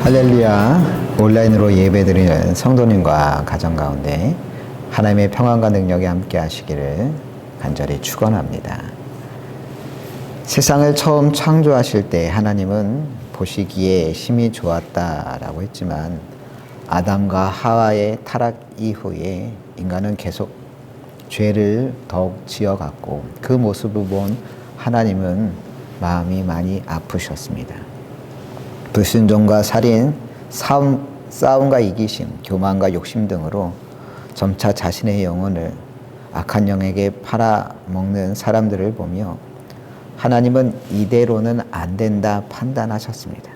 할렐루야. 온라인으로 예배드리는 성도님과 가정 가운데 하나님의 평안과 능력이 함께 하시기를 간절히 축원합니다. 세상을 처음 창조하실 때 하나님은 보시기에 심히 좋았다라고 했지만 아담과 하와의 타락 이후에 인간은 계속 죄를 더욱 지어갔고 그 모습을 본 하나님은 마음이 많이 아프셨습니다. 불순종과 살인, 싸움과 이기심, 교만과 욕심 등으로 점차 자신의 영혼을 악한 영에게 팔아먹는 사람들을 보며 하나님은 이대로는 안 된다 판단하셨습니다.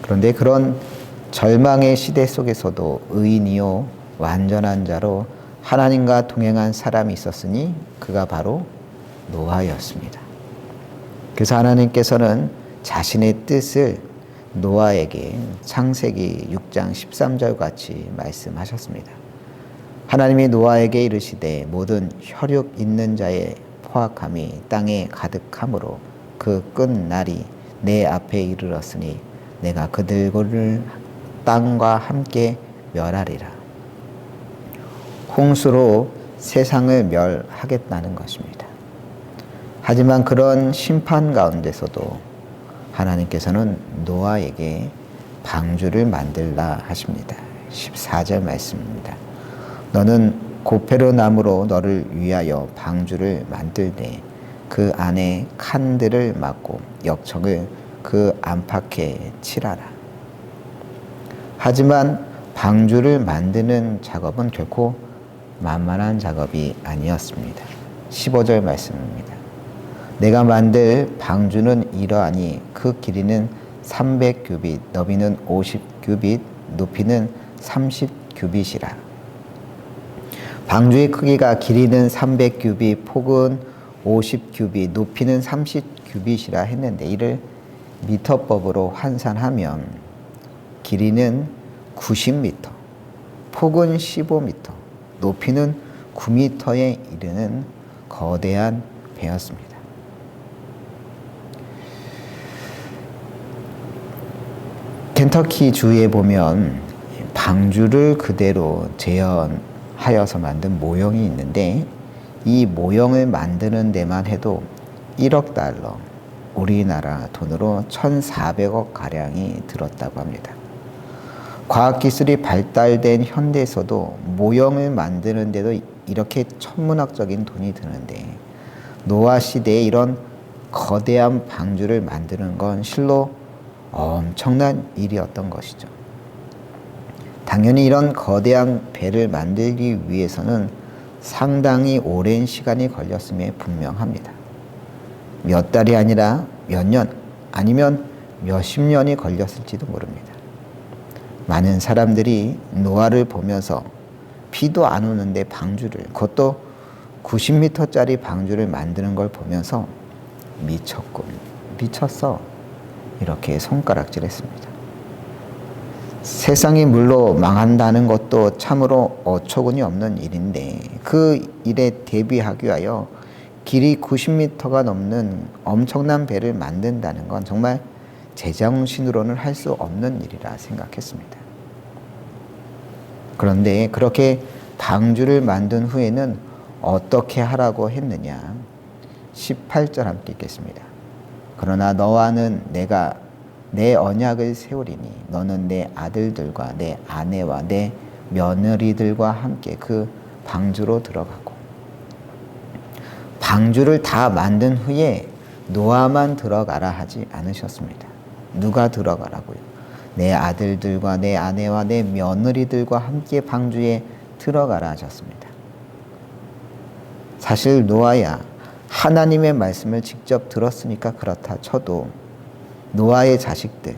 그런데 그런 절망의 시대 속에서도 의인이요 완전한 자로 하나님과 동행한 사람이 있었으니 그가 바로 노아였습니다. 그래서 하나님께서는 자신의 뜻을 노아에게 창세기 6장 13절 같이 말씀하셨습니다. 하나님이 노아에게 이르시되 모든 혈육 있는 자의 포악함이 땅에 가득하므로 그 끝날이 내 앞에 이르렀으니 내가 그들을 땅과 함께 멸하리라. 홍수로 세상을 멸하겠다는 것입니다. 하지만 그런 심판 가운데서도 하나님께서는 노아에게 방주를 만들라 하십니다. 14절 말씀입니다. 너는 고페르 나무로 너를 위하여 방주를 만들되 그 안에 칸들을 막고 역청을 그 안팎에 칠하라. 하지만 방주를 만드는 작업은 결코 만만한 작업이 아니었습니다. 15절 말씀입니다. 내가 만들 방주는 이러하니 그 길이는 300규빗, 너비는 50규빗, 높이는 30규빗이라. 방주의 크기가 길이는 300규빗, 폭은 50규빗, 높이는 30규빗이라 했는데 이를 미터법으로 환산하면 길이는 90m, 폭은 15m, 높이는 9m에 이르는 거대한 배였습니다. 켄터키 주에 보면 방주를 그대로 재현하여서 만든 모형이 있는데 이 모형을 만드는 데만 해도 1억 달러, 우리나라 돈으로 1,400억 가량이 들었다고 합니다. 과학기술이 발달된 현대에서도 모형을 만드는 데도 이렇게 천문학적인 돈이 드는데 노아 시대에 이런 거대한 방주를 만드는 건 실로 엄청난 일이었던 것이죠. 당연히 이런 거대한 배를 만들기 위해서는 상당히 오랜 시간이 걸렸음에 분명합니다. 몇 달이 아니라 몇 년 아니면 몇십 년이 걸렸을지도 모릅니다. 많은 사람들이 노아를 보면서 비도 안 오는데 방주를, 그것도 90m짜리 방주를 만드는 걸 보면서 미쳤군, 미쳤어, 이렇게 손가락질했습니다. 세상이 물로 망한다는 것도 참으로 어처구니 없는 일인데 그 일에 대비하기 위하여 길이 90m가 넘는 엄청난 배를 만든다는 건 정말 제정신으로는 할 수 없는 일이라 생각했습니다. 그런데 그렇게 방주를 만든 후에는 어떻게 하라고 했느냐? 18절 함께 읽겠습니다. 그러나 너와는 내가 내 언약을 세우리니 너는 내 아들들과 내 아내와 내 며느리들과 함께 그 방주로 들어가고. 방주를 다 만든 후에 노아만 들어가라 하지 않으셨습니다. 누가 들어가라고요? 내 아들들과 내 아내와 내 며느리들과 함께 방주에 들어가라 하셨습니다. 사실 노아야 하나님의 말씀을 직접 들었으니까 그렇다 쳐도 노아의 자식들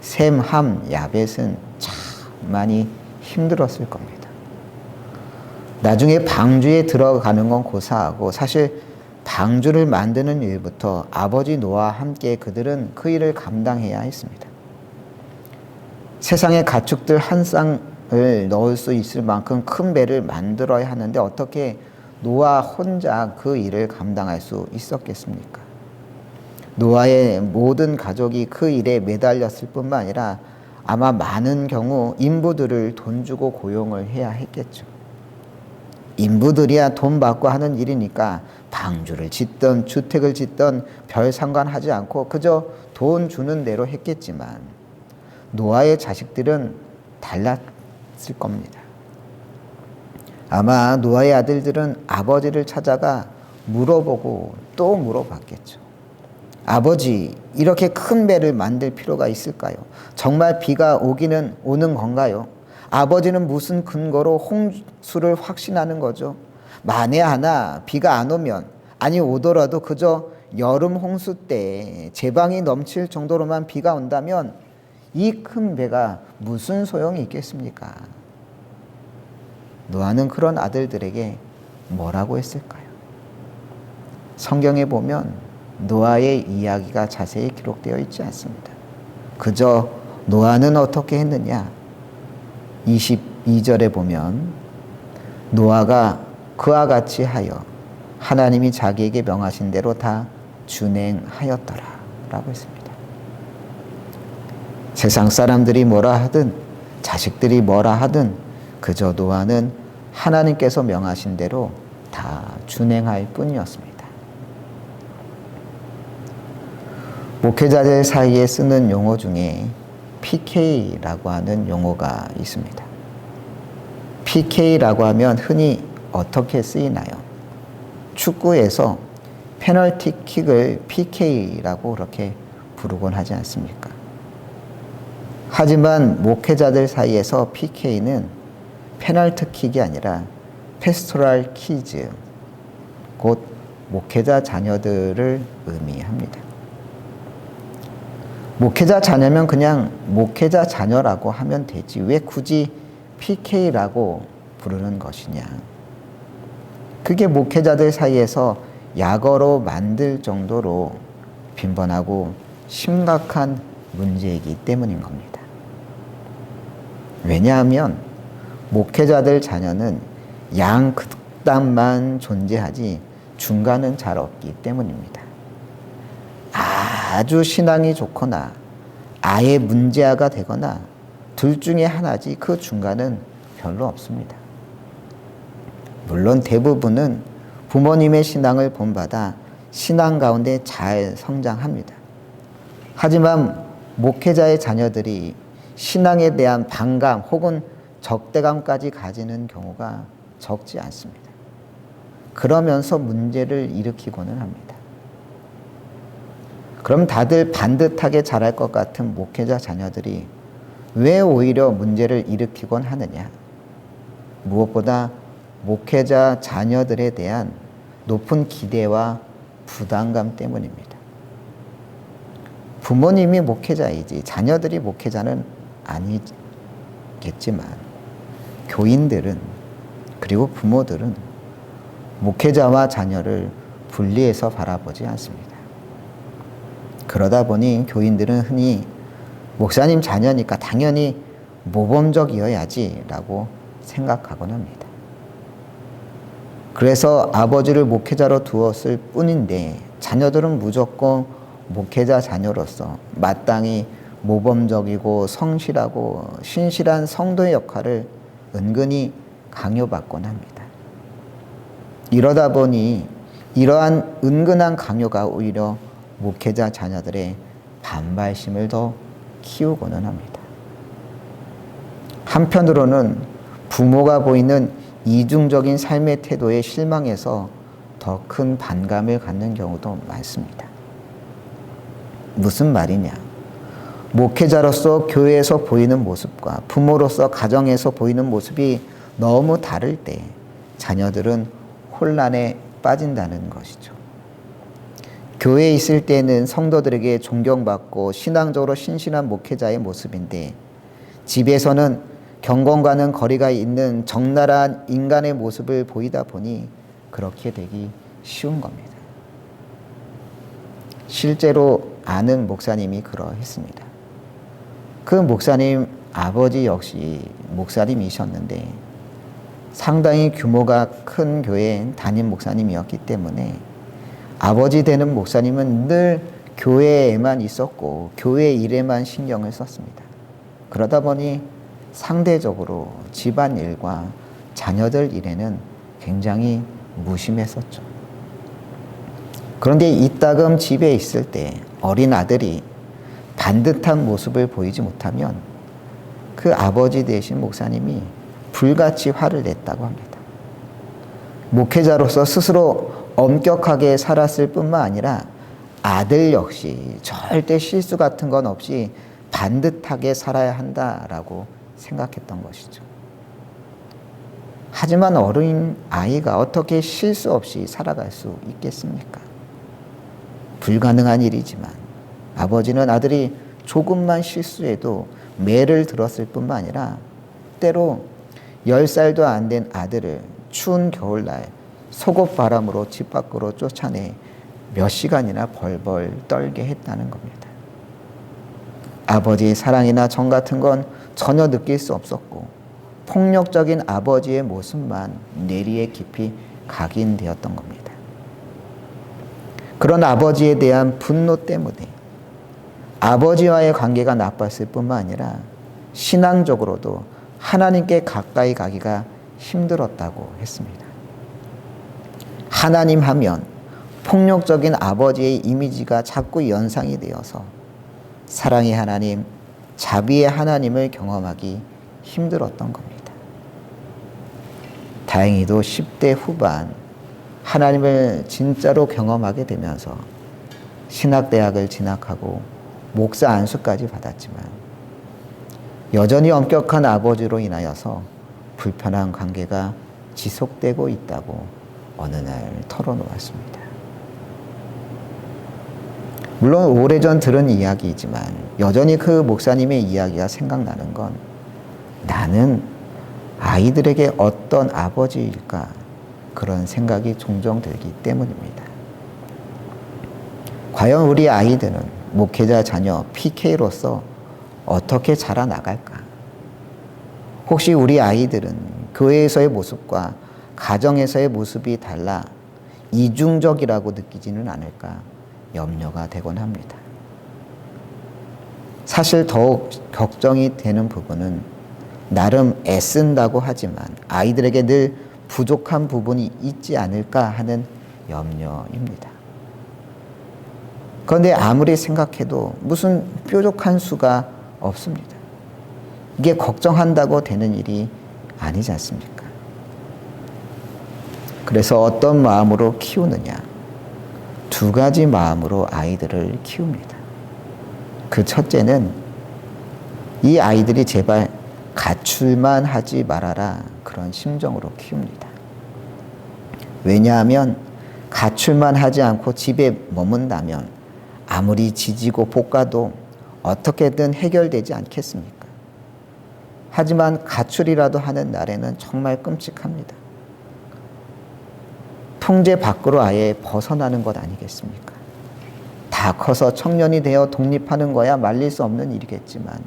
셈, 함, 야벳은 참 많이 힘들었을 겁니다. 나중에 방주에 들어가는 건 고사하고 사실 방주를 만드는 일부터 아버지 노아와 함께 그들은 그 일을 감당해야 했습니다. 세상의 가축들 한 쌍을 넣을 수 있을 만큼 큰 배를 만들어야 하는데 어떻게 노아 혼자 그 일을 감당할 수 있었겠습니까? 노아의 모든 가족이 그 일에 매달렸을 뿐만 아니라 아마 많은 경우 인부들을 돈 주고 고용을 해야 했겠죠. 인부들이야 돈 받고 하는 일이니까 방주를 짓던 주택을 짓던 별 상관하지 않고 그저 돈 주는 대로 했겠지만 노아의 자식들은 달랐을 겁니다. 아마 노아의 아들들은 아버지를 찾아가 물어보고 또 물어봤겠죠. 아버지, 이렇게 큰 배를 만들 필요가 있을까요? 정말 비가 오기는 오는 건가요? 아버지는 무슨 근거로 홍수를 확신하는 거죠? 만에 하나 비가 안 오면, 아니 오더라도 그저 여름 홍수 때 제방이 넘칠 정도로만 비가 온다면 이 큰 배가 무슨 소용이 있겠습니까? 노아는 그런 아들들에게 뭐라고 했을까요? 성경에 보면 노아의 이야기가 자세히 기록되어 있지 않습니다. 그저 노아는 어떻게 했느냐? 22절에 보면 노아가 그와 같이 하여 하나님이 자기에게 명하신 대로 다 준행하였더라 라고 했습니다. 세상 사람들이 뭐라 하든 자식들이 뭐라 하든 그저 노아는 하나님께서 명하신 대로 다 준행할 뿐이었습니다. 목회자들 사이에 쓰는 용어 중에 PK라고 하는 용어가 있습니다. PK라고 하면 흔히 어떻게 쓰이나요? 축구에서 페널티킥을 PK라고 그렇게 부르곤 하지 않습니까? 하지만 목회자들 사이에서 PK는 페널티킥이 아니라 패스토럴 키즈, 곧 목회자 자녀들을 의미합니다. 목회자 자녀면 그냥 목회자 자녀라고 하면 되지 왜 굳이 PK라고 부르는 것이냐. 그게 목회자들 사이에서 약어로 만들 정도로 빈번하고 심각한 문제이기 때문인 겁니다. 왜냐하면 목회자들 자녀는 양극단만 존재하지 중간은 잘 없기 때문입니다. 아주 신앙이 좋거나 아예 문제아가 되거나 둘 중에 하나지 그 중간은 별로 없습니다. 물론 대부분은 부모님의 신앙을 본받아 신앙 가운데 잘 성장합니다. 하지만 목회자의 자녀들이 신앙에 대한 반감 혹은 적대감까지 가지는 경우가 적지 않습니다. 그러면서 문제를 일으키고는 합니다. 그럼 다들 반듯하게 잘할 것 같은 목회자 자녀들이 왜 오히려 문제를 일으키곤 하느냐? 무엇보다 목회자 자녀들에 대한 높은 기대와 부담감 때문입니다. 부모님이 목회자이지 자녀들이 목회자는 아니겠지만 교인들은 그리고 부모들은 목회자와 자녀를 분리해서 바라보지 않습니다. 그러다 보니 교인들은 흔히 목사님 자녀니까 당연히 모범적이어야지라고 생각하곤 합니다. 그래서 아버지를 목회자로 두었을 뿐인데 자녀들은 무조건 목회자 자녀로서 마땅히 모범적이고 성실하고 신실한 성도의 역할을 은근히 강요받곤 합니다. 이러다 보니 이러한 은근한 강요가 오히려 목회자 자녀들의 반발심을 더 키우고는 합니다. 한편으로는 부모가 보이는 이중적인 삶의 태도에 실망해서 더 큰 반감을 갖는 경우도 많습니다. 무슨 말이냐? 목회자로서 교회에서 보이는 모습과 부모로서 가정에서 보이는 모습이 너무 다를 때 자녀들은 혼란에 빠진다는 것이죠. 교회에 있을 때는 성도들에게 존경받고 신앙적으로 신실한 목회자의 모습인데 집에서는 경건과는 거리가 있는 적나라한 인간의 모습을 보이다 보니 그렇게 되기 쉬운 겁니다. 실제로 아는 목사님이 그러했습니다. 그 목사님 아버지 역시 목사님이셨는데 상당히 규모가 큰 교회 담임 목사님이었기 때문에 아버지 되는 목사님은 늘 교회에만 있었고 교회 일에만 신경을 썼습니다. 그러다 보니 상대적으로 집안일과 자녀들 일에는 굉장히 무심했었죠. 그런데 이따금 집에 있을 때 어린 아들이 반듯한 모습을 보이지 못하면 그 아버지 되신 목사님이 불같이 화를 냈다고 합니다. 목회자로서 스스로 엄격하게 살았을 뿐만 아니라 아들 역시 절대 실수 같은 건 없이 반듯하게 살아야 한다라고 생각했던 것이죠. 하지만 어린 아이가 어떻게 실수 없이 살아갈 수 있겠습니까? 불가능한 일이지만 아버지는 아들이 조금만 실수해도 매를 들었을 뿐만 아니라 때로 10살도 안 된 아들을 추운 겨울날 속옷바람으로 집 밖으로 쫓아내 몇 시간이나 벌벌 떨게 했다는 겁니다. 아버지의 사랑이나 정 같은 건 전혀 느낄 수 없었고 폭력적인 아버지의 모습만 뇌리에 깊이 각인되었던 겁니다. 그런 아버지에 대한 분노 때문에 아버지와의 관계가 나빴을 뿐만 아니라 신앙적으로도 하나님께 가까이 가기가 힘들었다고 했습니다. 하나님 하면 폭력적인 아버지의 이미지가 자꾸 연상이 되어서 사랑의 하나님, 자비의 하나님을 경험하기 힘들었던 겁니다. 다행히도 10대 후반 하나님을 진짜로 경험하게 되면서 신학대학을 진학하고 목사 안수까지 받았지만 여전히 엄격한 아버지로 인하여서 불편한 관계가 지속되고 있다고 어느 날 털어놓았습니다. 물론 오래전 들은 이야기이지만 여전히 그 목사님의 이야기가 생각나는 건 나는 아이들에게 어떤 아버지일까 그런 생각이 종종 들기 때문입니다. 과연 우리 아이들은 목회자 자녀 PK로서 어떻게 자라나갈까? 혹시 우리 아이들은 교회에서의 모습과 가정에서의 모습이 달라 이중적이라고 느끼지는 않을까 염려가 되곤 합니다. 사실 더욱 걱정이 되는 부분은 나름 애쓴다고 하지만 아이들에게 늘 부족한 부분이 있지 않을까 하는 염려입니다. 그런데 아무리 생각해도 무슨 뾰족한 수가 없습니다. 이게 걱정한다고 되는 일이 아니지 않습니까? 그래서 어떤 마음으로 키우느냐? 두 가지 마음으로 아이들을 키웁니다. 그 첫째는 이 아이들이 제발 가출만 하지 말아라 그런 심정으로 키웁니다. 왜냐하면 가출만 하지 않고 집에 머문다면 아무리 지지고 볶아도 어떻게든 해결되지 않겠습니까? 하지만 가출이라도 하는 날에는 정말 끔찍합니다. 통제 밖으로 아예 벗어나는 것 아니겠습니까? 다 커서 청년이 되어 독립하는 거야 말릴 수 없는 일이겠지만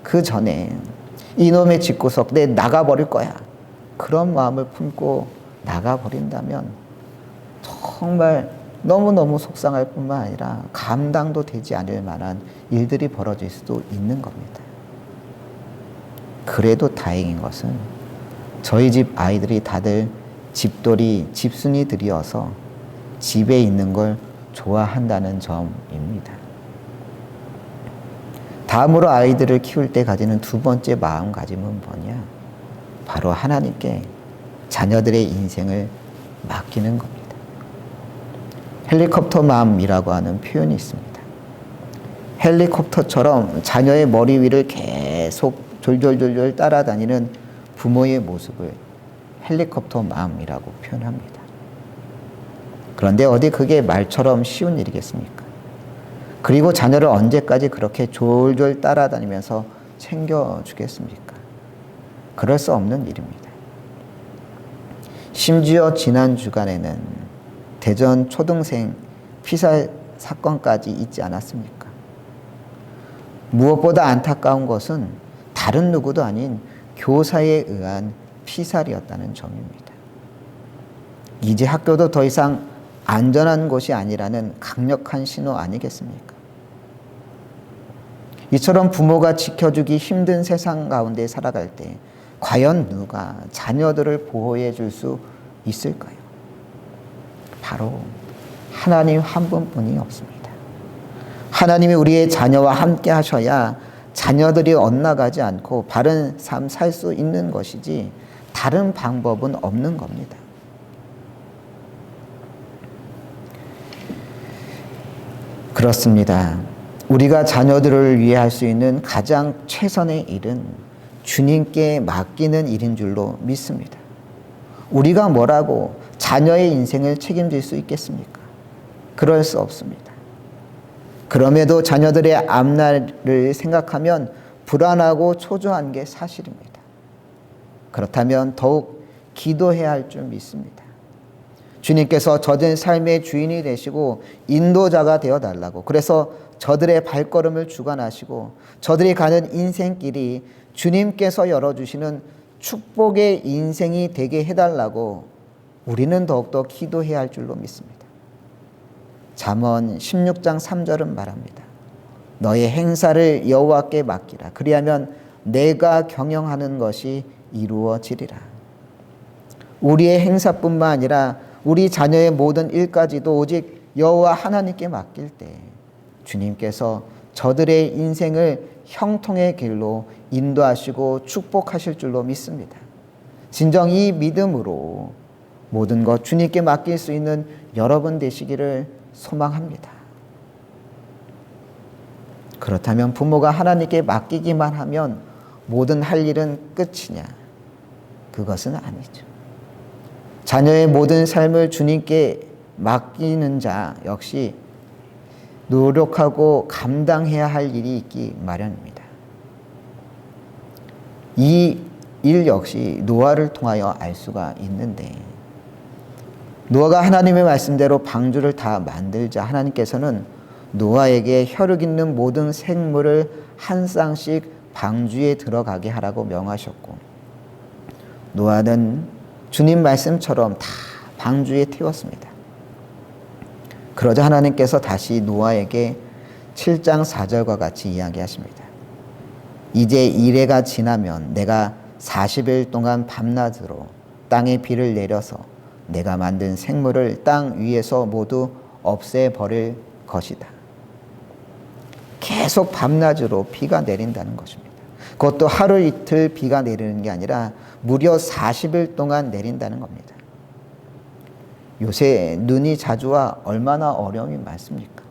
그 전에 이놈의 집구석 내 나가버릴 거야 그런 마음을 품고 나가버린다면 정말 너무너무 속상할 뿐만 아니라 감당도 되지 않을 만한 일들이 벌어질 수도 있는 겁니다. 그래도 다행인 것은 저희 집 아이들이 다들 집돌이, 집순이들이어서 집에 있는 걸 좋아한다는 점입니다. 다음으로 아이들을 키울 때 가지는 두 번째 마음가짐은 뭐냐? 바로 하나님께 자녀들의 인생을 맡기는 겁니다. 헬리콥터 마음이라고 하는 표현이 있습니다. 헬리콥터처럼 자녀의 머리 위를 계속 졸졸졸졸 따라다니는 부모의 모습을 헬리콥터 마음이라고 표현합니다. 그런데 어디 그게 말처럼 쉬운 일이겠습니까? 그리고 자녀를 언제까지 그렇게 졸졸 따라다니면서 챙겨주겠습니까? 그럴 수 없는 일입니다. 심지어 지난 주간에는 대전 초등생 피살 사건까지 있지 않았습니까? 무엇보다 안타까운 것은 다른 누구도 아닌 교사에 의한 피살이었다는 점입니다. 이제 학교도 더 이상 안전한 곳이 아니라는 강력한 신호 아니겠습니까? 이처럼 부모가 지켜주기 힘든 세상 가운데 살아갈 때 과연 누가 자녀들을 보호해 줄 수 있을까요? 바로 하나님 한 분뿐이 없습니다. 하나님이 우리의 자녀와 함께 하셔야 자녀들이 엇나가지 않고 바른 삶 살 수 있는 것이지 다른 방법은 없는 겁니다. 그렇습니다. 우리가 자녀들을 위해 할 수 있는 가장 최선의 일은 주님께 맡기는 일인 줄로 믿습니다. 우리가 뭐라고 자녀의 인생을 책임질 수 있겠습니까? 그럴 수 없습니다. 그럼에도 자녀들의 앞날을 생각하면 불안하고 초조한 게 사실입니다. 그렇다면 더욱 기도해야 할 줄 믿습니다. 주님께서 저들 삶의 주인이 되시고 인도자가 되어달라고, 그래서 저들의 발걸음을 주관하시고 저들이 가는 인생길이 주님께서 열어주시는 축복의 인생이 되게 해달라고 우리는 더욱더 기도해야 할 줄로 믿습니다. 잠언 16장 3절은 말합니다. 너의 행사를 여호와께 맡기라. 그리하면 내가 경영하는 것이 이루어지리라. 우리의 행사뿐만 아니라 우리 자녀의 모든 일까지도 오직 여호와 하나님께 맡길 때 주님께서 저들의 인생을 형통의 길로 인도하시고 축복하실 줄로 믿습니다. 진정 이 믿음으로 모든 것 주님께 맡길 수 있는 여러분 되시기를 소망합니다. 그렇다면 부모가 하나님께 맡기기만 하면 모든 할 일은 끝이냐? 그것은 아니죠. 자녀의 모든 삶을 주님께 맡기는 자 역시 노력하고 감당해야 할 일이 있기 마련입니다. 이 일 역시 노아를 통하여 알 수가 있는데, 노아가 하나님의 말씀대로 방주를 다 만들자 하나님께서는 노아에게 혈육 있는 모든 생물을 한 쌍씩 방주에 들어가게 하라고 명하셨고, 노아는 주님 말씀처럼 다 방주에 태웠습니다. 그러자 하나님께서 다시 노아에게 7장 4절과 같이 이야기하십니다. 이제 이래가 지나면 내가 40일 동안 밤낮으로 땅에 비를 내려서 내가 만든 생물을 땅 위에서 모두 없애버릴 것이다. 계속 밤낮으로 비가 내린다는 것입니다. 그것도 하루 이틀 비가 내리는 게 아니라 무려 40일 동안 내린다는 겁니다. 요새 눈이 자주 와 얼마나 어려움이 많습니까?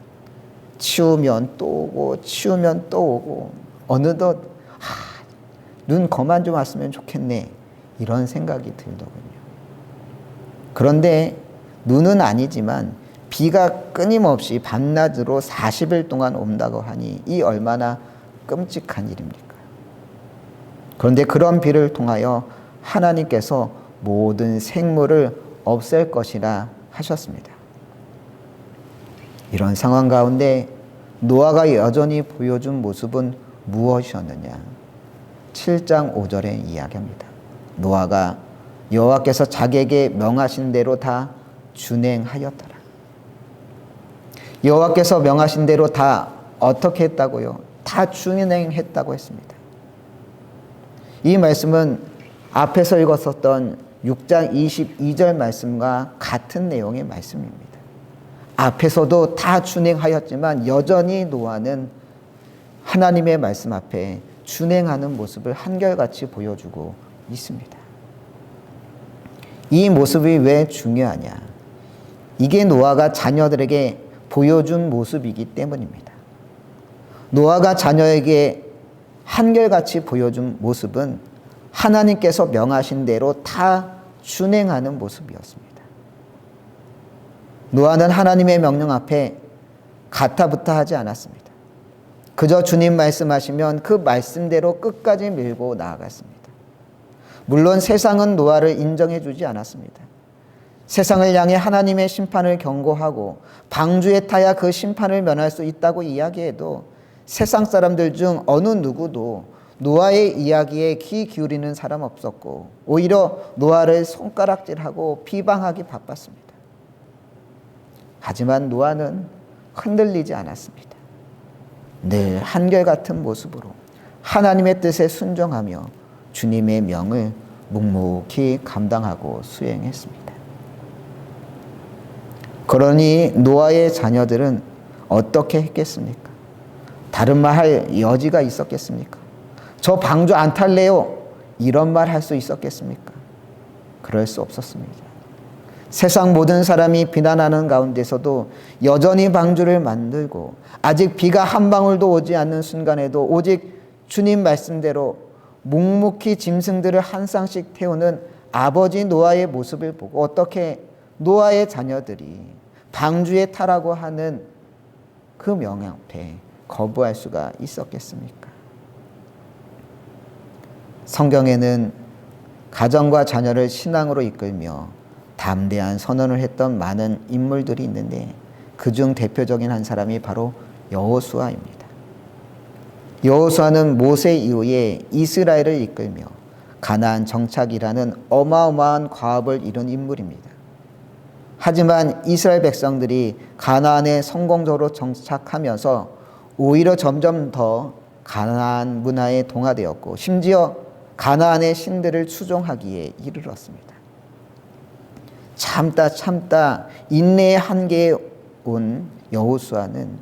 치우면 또 오고 치우면 또 오고 어느덧 눈 그만 좀 왔으면 좋겠네 이런 생각이 들더군요. 그런데 눈은 아니지만 비가 끊임없이 밤낮으로 40일 동안 온다고 하니 이 얼마나 끔찍한 일입니까? 그런데 그런 비를 통하여 하나님께서 모든 생물을 없앨 것이라 하셨습니다. 이런 상황 가운데 노아가 여전히 보여준 모습은 무엇이었느냐? 7장 5절에 이야기합니다. 노아가 여호와께서 자기에게 명하신 대로 다 준행하였더라. 여호와께서 명하신 대로 다 어떻게 했다고요? 다 준행했다고 했습니다. 이 말씀은 앞에서 읽었었던 6장 22절 말씀과 같은 내용의 말씀입니다. 앞에서도 다 준행하였지만 여전히 노아는 하나님의 말씀 앞에 준행하는 모습을 한결같이 보여주고 있습니다. 이 모습이 왜 중요하냐? 이게 노아가 자녀들에게 보여준 모습이기 때문입니다. 노아가 자녀에게 한결같이 보여준 모습은 하나님께서 명하신 대로 다 준행하는 모습이었습니다. 노아는 하나님의 명령 앞에 가타부타 하지 않았습니다. 그저 주님 말씀하시면 그 말씀대로 끝까지 밀고 나아갔습니다. 물론 세상은 노아를 인정해 주지 않았습니다. 세상을 향해 하나님의 심판을 경고하고 방주에 타야 그 심판을 면할 수 있다고 이야기해도 세상 사람들 중 어느 누구도 노아의 이야기에 귀 기울이는 사람 없었고 오히려 노아를 손가락질하고 비방하기 바빴습니다. 하지만 노아는 흔들리지 않았습니다. 늘 한결같은 모습으로 하나님의 뜻에 순종하며 주님의 명을 묵묵히 감당하고 수행했습니다. 그러니 노아의 자녀들은 어떻게 했겠습니까? 다른 말 할 여지가 있었겠습니까? 저 방주 안 탈래요. 이런 말 할 수 있었겠습니까? 그럴 수 없었습니다. 세상 모든 사람이 비난하는 가운데서도 여전히 방주를 만들고 아직 비가 한 방울도 오지 않는 순간에도 오직 주님 말씀대로 묵묵히 짐승들을 한 쌍씩 태우는 아버지 노아의 모습을 보고 어떻게 노아의 자녀들이 방주에 타라고 하는 그 명령 앞에 거부할 수가 있었겠습니까? 성경에는 가정과 자녀를 신앙으로 이끌며 담대한 선언을 했던 많은 인물들이 있는데 그중 대표적인 한 사람이 바로 여호수아입니다. 여호수아는 모세 이후에 이스라엘을 이끌며 가나안 정착이라는 어마어마한 과업을 이룬 인물입니다. 하지만 이스라엘 백성들이 가나안에 성공적으로 정착하면서 오히려 점점 더 가나안 문화에 동화되었고 심지어 가나안의 신들을 추종하기에 이르렀습니다. 참다 인내의 한계에 온 여호수아는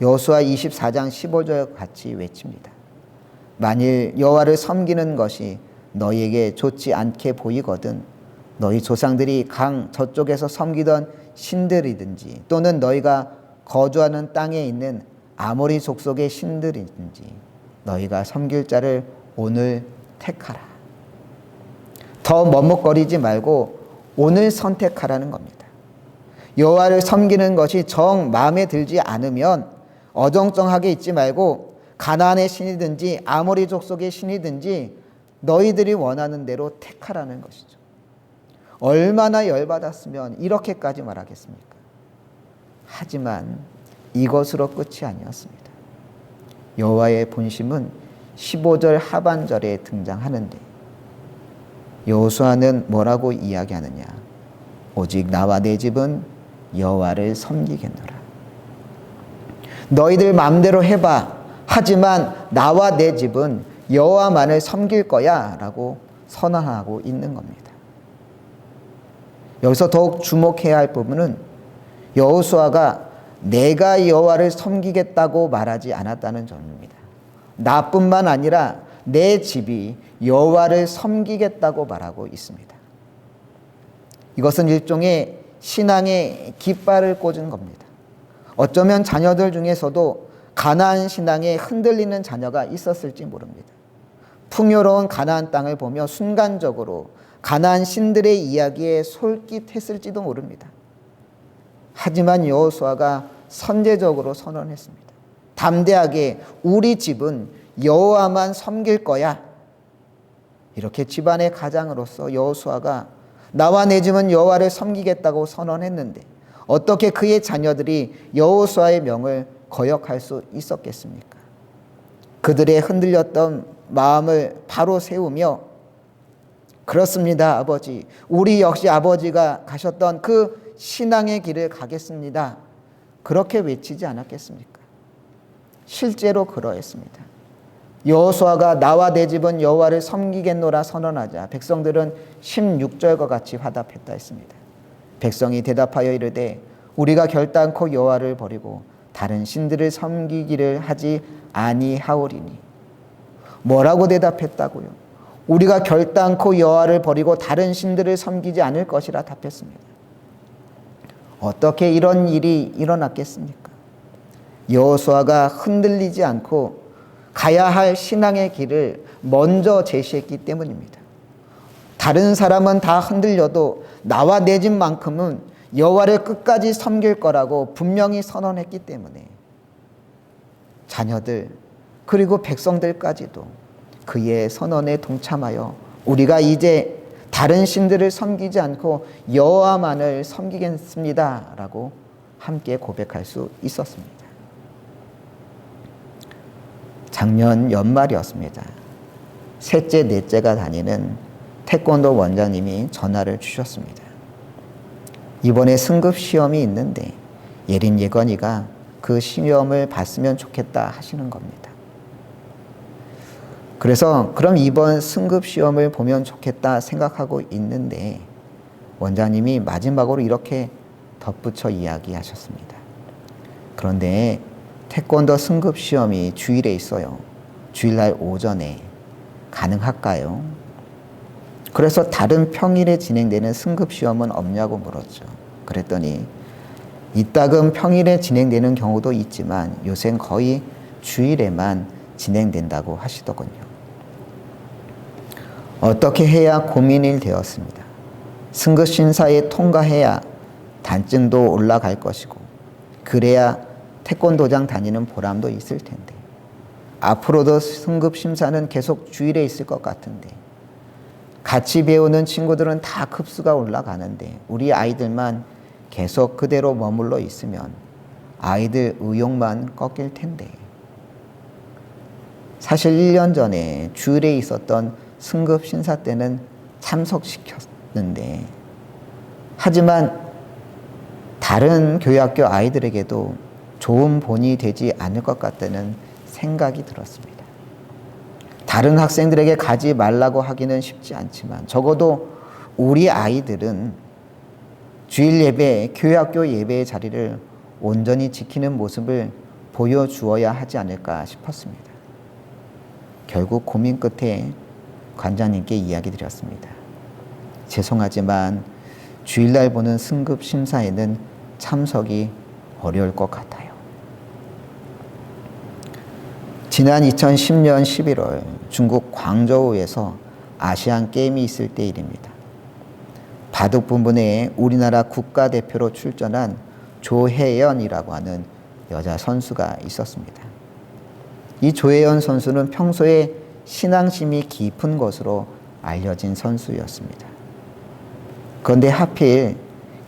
여호수아 24장 15절 같이 외칩니다. 만일 여호와를 섬기는 것이 너희에게 좋지 않게 보이거든 너희 조상들이 강 저쪽에서 섬기던 신들이든지 또는 너희가 거주하는 땅에 있는 아모리 족속의 신들이든지 너희가 섬길 자를 오늘 택하라. 더 머뭇거리지 말고 오늘 선택하라는 겁니다. 여호와를 섬기는 것이 정 마음에 들지 않으면 어정쩡하게 있지 말고 가나안의 신이든지 아모리 족속의 신이든지 너희들이 원하는 대로 택하라는 것이죠. 얼마나 열받았으면 이렇게까지 말하겠습니까? 하지만 이것으로 끝이 아니었습니다. 여호와의 본심은 15절 하반절에 등장하는데 여호수아는 뭐라고 이야기하느냐? 오직 나와 내 집은 여호와를 섬기겠노라. 너희들 마음대로 해봐. 하지만 나와 내 집은 여호와만을 섬길 거야 라고 선언하고 있는 겁니다. 여기서 더욱 주목해야 할 부분은 여호수아가 내가 여호와를 섬기겠다고 말하지 않았다는 점입니다. 나뿐만 아니라 내 집이 여호와를 섬기겠다고 말하고 있습니다. 이것은 일종의 신앙의 깃발을 꽂은 겁니다. 어쩌면 자녀들 중에서도 가나안 신앙에 흔들리는 자녀가 있었을지 모릅니다. 풍요로운 가나안 땅을 보며 순간적으로 가나안 신들의 이야기에 솔깃했을지도 모릅니다. 하지만 여호수아가 선제적으로 선언했습니다. 담대하게 우리 집은 여호와만 섬길 거야. 이렇게 집안의 가장으로서 여호수아가 나와 내 집은 여호와를 섬기겠다고 선언했는데 어떻게 그의 자녀들이 여호수아의 명을 거역할 수 있었겠습니까? 그들의 흔들렸던 마음을 바로 세우며 그렇습니다, 아버지. 우리 역시 아버지가 가셨던 그 신앙의 길을 가겠습니다. 그렇게 외치지 않았겠습니까? 실제로 그러했습니다. 여호수아가 나와 내 집은 여호와를 섬기겠노라 선언하자 백성들은 16절과 같이 화답했다 했습니다. 백성이 대답하여 이르되 우리가 결단코 여호와를 버리고 다른 신들을 섬기기를 하지 아니하오리니. 뭐라고 대답했다고요? 우리가 결단코 여호와를 버리고 다른 신들을 섬기지 않을 것이라 답했습니다. 어떻게 이런 일이 일어났겠습니까? 여호수아가 흔들리지 않고 가야 할 신앙의 길을 먼저 제시했기 때문입니다. 다른 사람은 다 흔들려도 나와 내 집만큼은 여호와를 끝까지 섬길 거라고 분명히 선언했기 때문에 자녀들 그리고 백성들까지도 그의 선언에 동참하여 우리가 이제 다른 신들을 섬기지 않고 여호와만을 섬기겠습니다 라고 함께 고백할 수 있었습니다. 작년 연말이었습니다. 셋째, 넷째가 다니는 태권도 원장님이 전화를 주셨습니다. 이번에 승급 시험이 있는데 예린 예건이가 그 시험을 봤으면 좋겠다 하시는 겁니다. 그래서 그럼 이번 승급 시험을 보면 좋겠다 생각하고 있는데 원장님이 마지막으로 이렇게 덧붙여 이야기하셨습니다. 그런데 태권도 승급 시험이 주일에 있어요. 주일날 오전에 가능할까요? 그래서 다른 평일에 진행되는 승급 시험은 없냐고 물었죠. 그랬더니 이따금 평일에 진행되는 경우도 있지만 요새는 거의 주일에만 진행된다고 하시더군요. 어떻게 해야 고민이 되었습니다. 승급 심사에 통과해야 단증도 올라갈 것이고 그래야 태권도장 다니는 보람도 있을 텐데 앞으로도 승급 심사는 계속 주일에 있을 것 같은데 같이 배우는 친구들은 다 급수가 올라가는데 우리 아이들만 계속 그대로 머물러 있으면 아이들 의욕만 꺾일 텐데 사실 1년 전에 주일에 있었던 승급 심사 때는 참석시켰는데 하지만 다른 교회학교 아이들에게도 좋은 본이 되지 않을 것 같다는 생각이 들었습니다. 다른 학생들에게 가지 말라고 하기는 쉽지 않지만 적어도 우리 아이들은 주일 예배, 교회학교 예배의 자리를 온전히 지키는 모습을 보여주어야 하지 않을까 싶었습니다. 결국 고민 끝에 관장님께 이야기 드렸습니다. 죄송하지만 주일날 보는 승급 심사에는 참석이 어려울 것 같아요. 지난 2010년 11월 중국 광저우에서 아시안 게임이 있을 때 일입니다. 바둑 부문에 우리나라 국가대표로 출전한 조혜연이라고 하는 여자 선수가 있었습니다. 이 조혜연 선수는 평소에 신앙심이 깊은 것으로 알려진 선수였습니다. 그런데 하필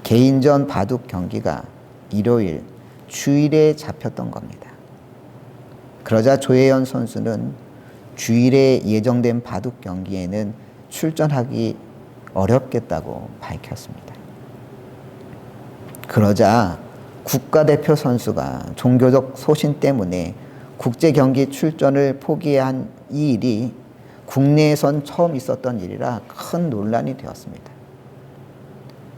개인전 바둑 경기가 일요일, 주일에 잡혔던 겁니다. 그러자 조혜연 선수는 주일에 예정된 바둑 경기에는 출전하기 어렵겠다고 밝혔습니다. 그러자 국가대표 선수가 종교적 소신 때문에 국제경기 출전을 포기한 이 일이 국내에선 처음 있었던 일이라 큰 논란이 되었습니다.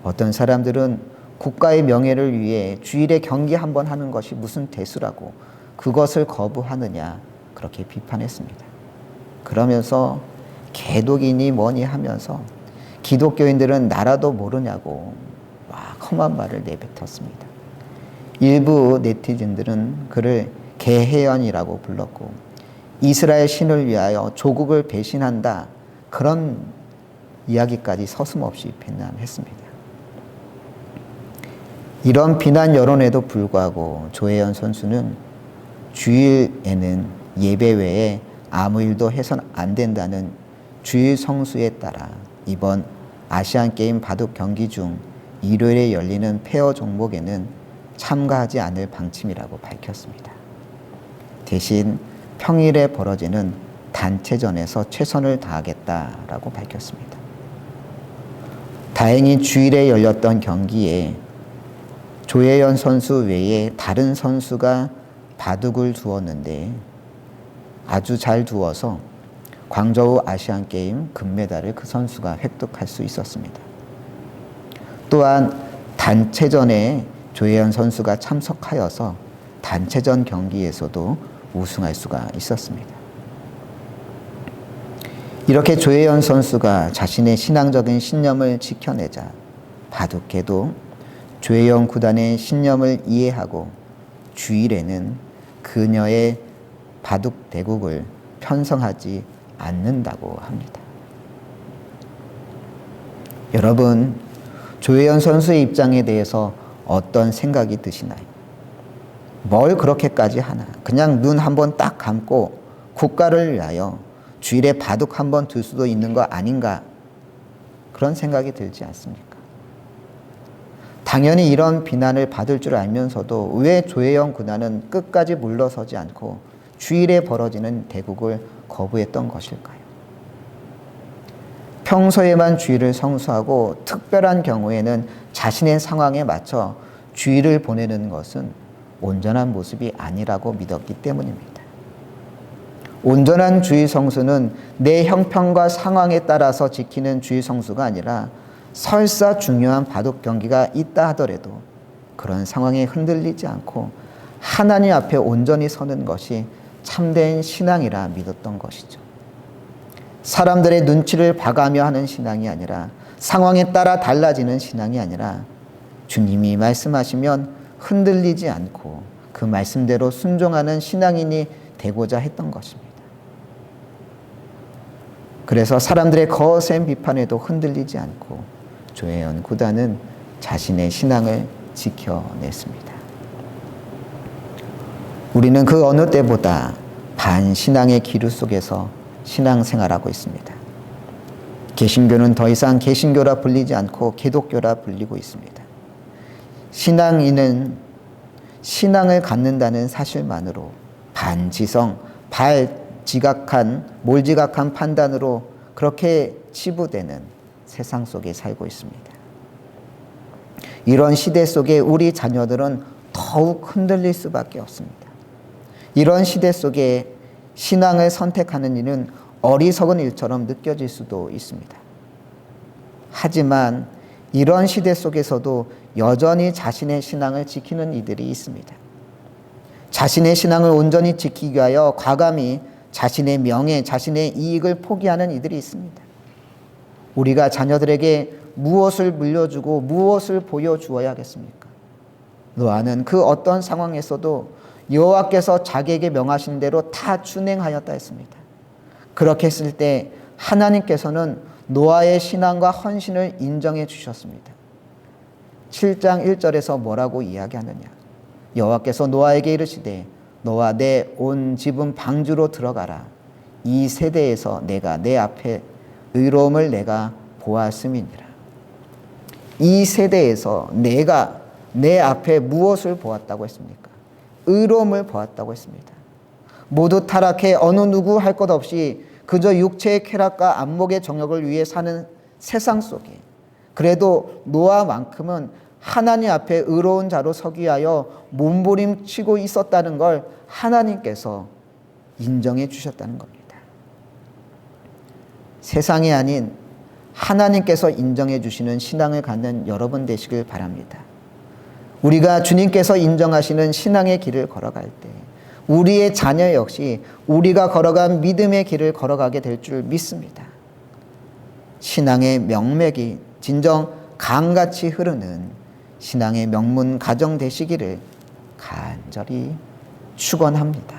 어떤 사람들은 국가의 명예를 위해 주일에 경기 한 번 하는 것이 무슨 대수라고 그것을 거부하느냐 그렇게 비판했습니다. 그러면서 개독이니 뭐니 하면서 기독교인들은 나라도 모르냐고 막 험한 말을 내뱉었습니다. 일부 네티즌들은 그를 개혜연이라고 불렀고 이스라엘 신을 위하여 조국을 배신한다 그런 이야기까지 서슴없이 비난했습니다. 이런 비난 여론에도 불구하고 조혜연 선수는 주일에는 예배 외에 아무 일도 해선 안 된다는 주일 성수에 따라 이번 아시안게임 바둑 경기 중 일요일에 열리는 페어 종목에는 참가하지 않을 방침이라고 밝혔습니다. 대신 평일에 벌어지는 단체전에서 최선을 다하겠다라고 밝혔습니다. 다행히 주일에 열렸던 경기에 조혜연 선수 외에 다른 선수가 바둑을 두었는데 아주 잘 두어서 광저우 아시안게임 금메달을 그 선수가 획득할 수 있었습니다. 또한 단체전에 조혜연 선수가 참석하여서 단체전 경기에서도 우승할 수가 있었습니다. 이렇게 조혜연 선수가 자신의 신앙적인 신념을 지켜내자 바둑계도 조혜연 구단의 신념을 이해하고 주일에는 그녀의 바둑 대국을 편성하지 않는다고 합니다. 여러분, 조혜연 선수의 입장에 대해서 어떤 생각이 드시나요? 뭘 그렇게까지 하나? 그냥 눈 한번 딱 감고 국가를 위하여 주일에 바둑 한번 둘 수도 있는 거 아닌가? 그런 생각이 들지 않습니까? 당연히 이런 비난을 받을 줄 알면서도 왜 조혜연 구단은 끝까지 물러서지 않고 주일에 벌어지는 대국을 거부했던 것일까요? 평소에만 주일을 성수하고 특별한 경우에는 자신의 상황에 맞춰 주의를 보내는 것은 온전한 모습이 아니라고 믿었기 때문입니다. 온전한 주의 성수는 내 형편과 상황에 따라서 지키는 주의 성수가 아니라 설사 중요한 바둑 경기가 있다 하더라도 그런 상황에 흔들리지 않고 하나님 앞에 온전히 서는 것이 참된 신앙이라 믿었던 것이죠. 사람들의 눈치를 봐가며 하는 신앙이 아니라, 상황에 따라 달라지는 신앙이 아니라, 주님이 말씀하시면 흔들리지 않고 그 말씀대로 순종하는 신앙인이 되고자 했던 것입니다. 그래서 사람들의 거센 비판에도 흔들리지 않고 조혜연 구단은 자신의 신앙을 지켜냈습니다. 우리는 그 어느 때보다 반신앙의 기류 속에서 신앙생활하고 있습니다. 개신교는 더 이상 개신교라 불리지 않고 기독교라 불리고 있습니다. 신앙인은 신앙을 갖는다는 사실만으로 반지성, 몰지각한 판단으로 그렇게 치부되는 세상 속에 살고 있습니다. 이런 시대 속에 우리 자녀들은 더욱 흔들릴 수밖에 없습니다. 이런 시대 속에 신앙을 선택하는 일은 어리석은 일처럼 느껴질 수도 있습니다. 하지만 이런 시대 속에서도 여전히 자신의 신앙을 지키는 이들이 있습니다. 자신의 신앙을 온전히 지키기 위하여 과감히 자신의 명예, 자신의 이익을 포기하는 이들이 있습니다. 우리가 자녀들에게 무엇을 물려주고 무엇을 보여주어야겠습니까? 노아는 그 어떤 상황에서도 여호와께서 자기에게 명하신 대로 다 준행하였다 했습니다. 그렇게 했을 때 하나님께서는 노아의 신앙과 헌신을 인정해 주셨습니다. 7장 1절에서 뭐라고 이야기하느냐? 여호와께서 노아에게 이르시되 너와 내 온 집은 방주로 들어가라. 이 세대에서 내가 내 앞에 의로움을 내가 보았음이니라. 이 세대에서 내가 내 앞에 무엇을 보았다고 했습니까? 의로움을 보았다고 했습니다. 모두 타락해 어느 누구 할 것 없이 그저 육체의 쾌락과 안목의 정욕을 위해 사는 세상 속에 그래도 노아만큼은 하나님 앞에 의로운 자로 서기 위하여 몸부림치고 있었다는 걸 하나님께서 인정해 주셨다는 겁니다. 세상이 아닌 하나님께서 인정해 주시는 신앙을 갖는 여러분 되시길 바랍니다. 우리가 주님께서 인정하시는 신앙의 길을 걸어갈 때 우리의 자녀 역시 우리가 걸어간 믿음의 길을 걸어가게 될 줄 믿습니다. 신앙의 명맥이 진정 강같이 흐르는 신앙의 명문 가정 되시기를 간절히 축원합니다.